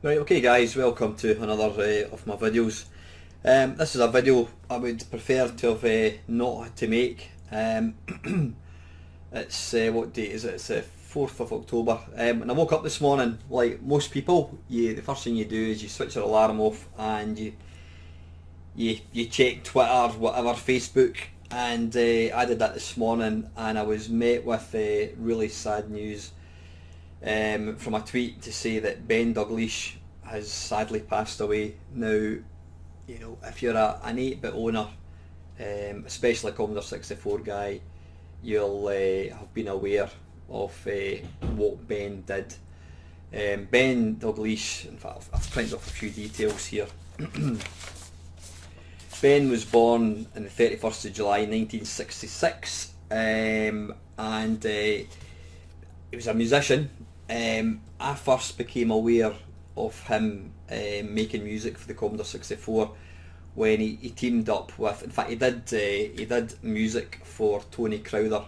Right, okay guys, welcome to another of my videos. This is a video I would prefer to have not had to make. It's, what date is it? It's the 4th of October. And I woke up this morning, like most people, the first thing you do is you switch your alarm off and you check Twitter, whatever, Facebook, and I did that this morning and I was met with really sad news. From a tweet to say that Ben Daglish has sadly passed away. Now, you know, if you're an 8-bit owner, especially a Commodore 64 guy, you'll have been aware of what Ben did. Ben Daglish, in fact, I've printed off a few details here. Ben was born on the 31st of July 1966, and he was a musician. I first became aware of him making music for the Commodore 64 when he teamed up with, in fact he did music for Tony Crowther,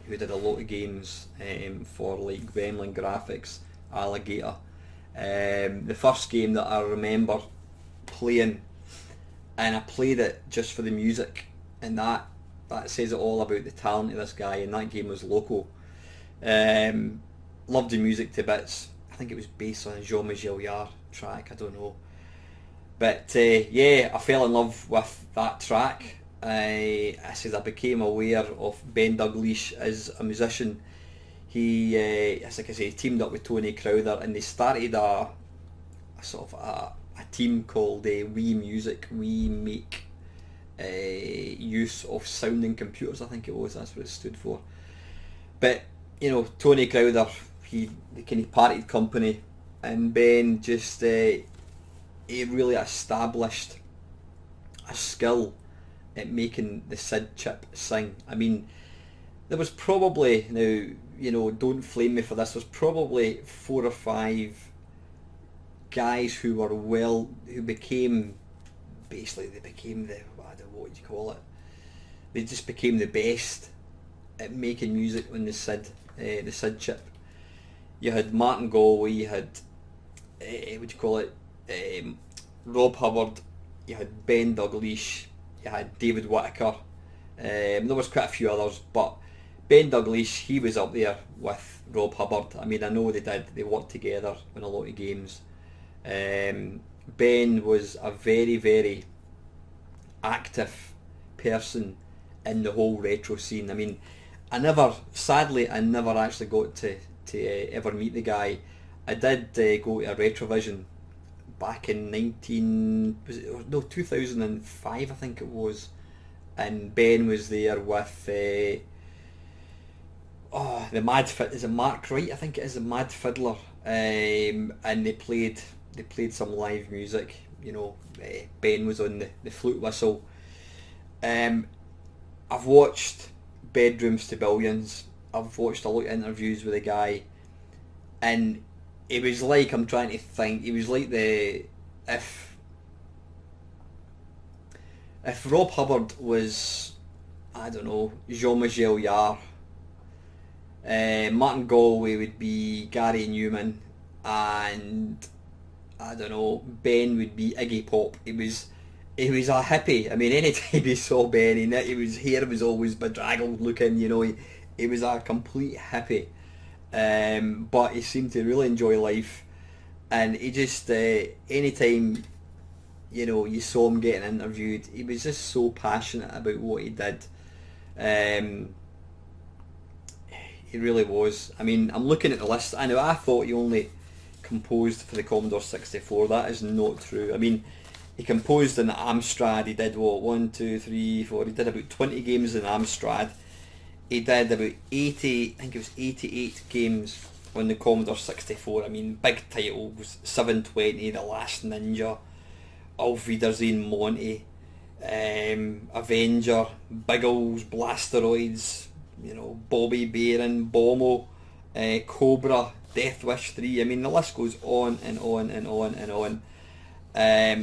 who did a lot of games for like Gremlin Graphics, Alligator. The first game that I remember playing, and I played it just for the music, and that says it all about the talent of this guy, and that game was Loco. Loved the music to bits. I think it was based on a Jean-Michel Jarre track, I don't know. But yeah, I fell in love with that track. I became aware of Ben Daglish as a musician. He, as like I say, teamed up with Tony Crowther, and they started a sort of a team called We Music. We make use of sounding computers, I think it was, that's what it stood for. But you know, Tony Crowther, they kind of parted company, and Ben just he really established a skill at making the SID chip sing. I mean, there was probably, now, you know, don't flame me for this, there's probably 4 or 5 guys who became, basically they became the, I don't know, what do you call it, they just became the best at making music on the SID chip. You had Martin Galway, you had what do you call it, Rob Hubbard, you had Ben Daglish, you had David Whittaker. There was quite a few others, but Ben Daglish, he was up there with Rob Hubbard. I mean, I know they worked together on a lot of games. Ben was a very, very active person in the whole retro scene. I mean, sadly I never actually got to ever meet the guy. I did go to a Retrovision back in 2005 I think it was, and Ben was there with the is it Mark Wright, I think it is, the Mad Fiddler, and they played some live music. You know, Ben was on the flute whistle. I've watched Bedrooms to Billions. I've watched a lot of interviews with the guy, and it was like, I'm trying to think, it was like if Rob Hubbard was, I don't know, Jean-Michel Jarre, Martin Galway would be Gary Newman, and I don't know, Ben would be Iggy Pop. He was a hippie. I mean, anytime you saw Ben, his hair was always bedraggled looking, you know, he was a complete hippie. But he seemed to really enjoy life, and he just, anytime, you know, you saw him getting interviewed, he was just so passionate about what he did. He really was. I mean, I'm looking at the list. I know I thought he only composed for the Commodore 64. That is not true. I mean, he composed in the Amstrad. He did what, 1, 2, 3, 4. He did about 20 games in Amstrad. He did about 80, I think it was 88 games on the Commodore 64. I mean, big titles: 720, The Last Ninja, Auf Wiedersehen Monty, Avenger, Biggles, Blasteroids, you know, Bobby Baron, Bomo, Cobra, Death Wish 3. I mean, the list goes on and on and on and on.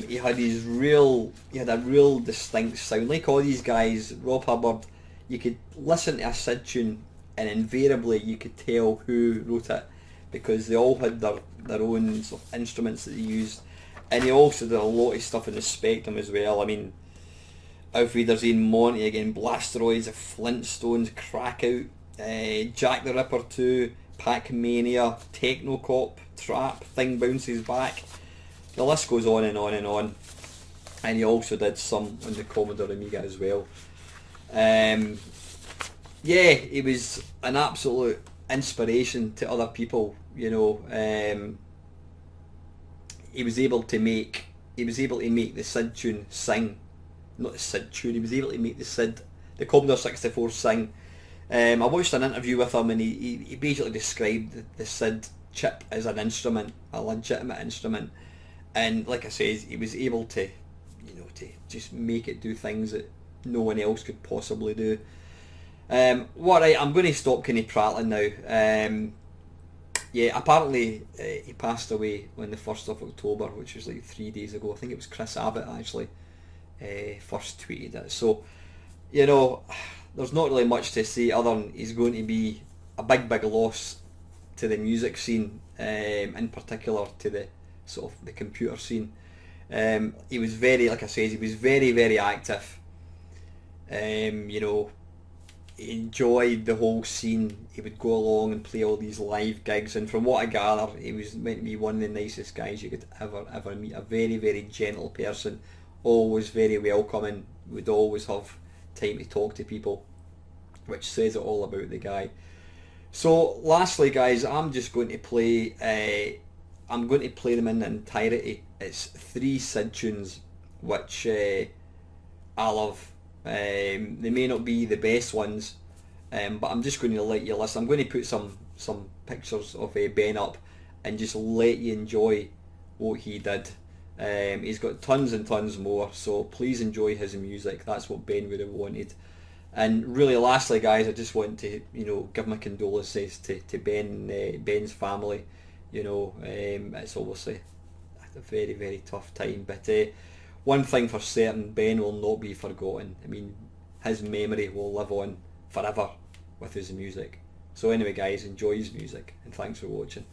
He had a real distinct sound. Like all these guys, Rob Hubbard, you could listen to a SID tune and invariably you could tell who wrote it. because they all had their own sort of instruments that they used, and he also did a lot of stuff in the Spectrum as well. I mean, Auf Wiedersehen, Monty again, Blasteroids, the Flintstones, Crackout, Jack the Ripper 2, Pac-Mania, Technocop, Trap, Thing Bounces Back. The list goes on and on and on. And he also did some on the Commodore Amiga as well. Yeah, he was an absolute inspiration to other people, you know. He was able to make the SID tune sing. Not the SID tune, he was able to make the Commodore 64 sing. I watched an interview with him, and he basically described the SID chip as an instrument, a legitimate instrument. And like I said, he was able to, you know, to just make it do things that no one else could possibly do. Right, I'm going to stop kind of prattling now. Yeah, apparently he passed away on the 1st of October, which was like 3 days ago. I think it was Chris Abbott actually first tweeted it. So, you know, there's not really much to say other than he's going to be a big loss to the music scene, in particular to the sort of the computer scene. He was very, like I said, he was very active. You know, he enjoyed the whole scene. He would go along and play all these live gigs, and from what I gather, he was meant to be one of the nicest guys you could ever meet. A very gentle person, always very welcoming, would always have time to talk to people, which says it all about the guy. So lastly, guys, I'm just going to play I'm going to play them in their entirety. It's 3 SID tunes which I love. They may not be the best ones, but I'm just going to let you listen. I'm going to put some pictures of Ben up and just let you enjoy what he did. He's got tons and tons more, so please enjoy his music. That's what Ben would have wanted. And really, lastly, guys, I just want to, you know, give my condolences to Ben's family. You know, it's obviously a very tough time, but one thing for certain, Ben will not be forgotten. I mean, his memory will live on forever with his music. So anyway, guys, enjoy his music, and thanks for watching.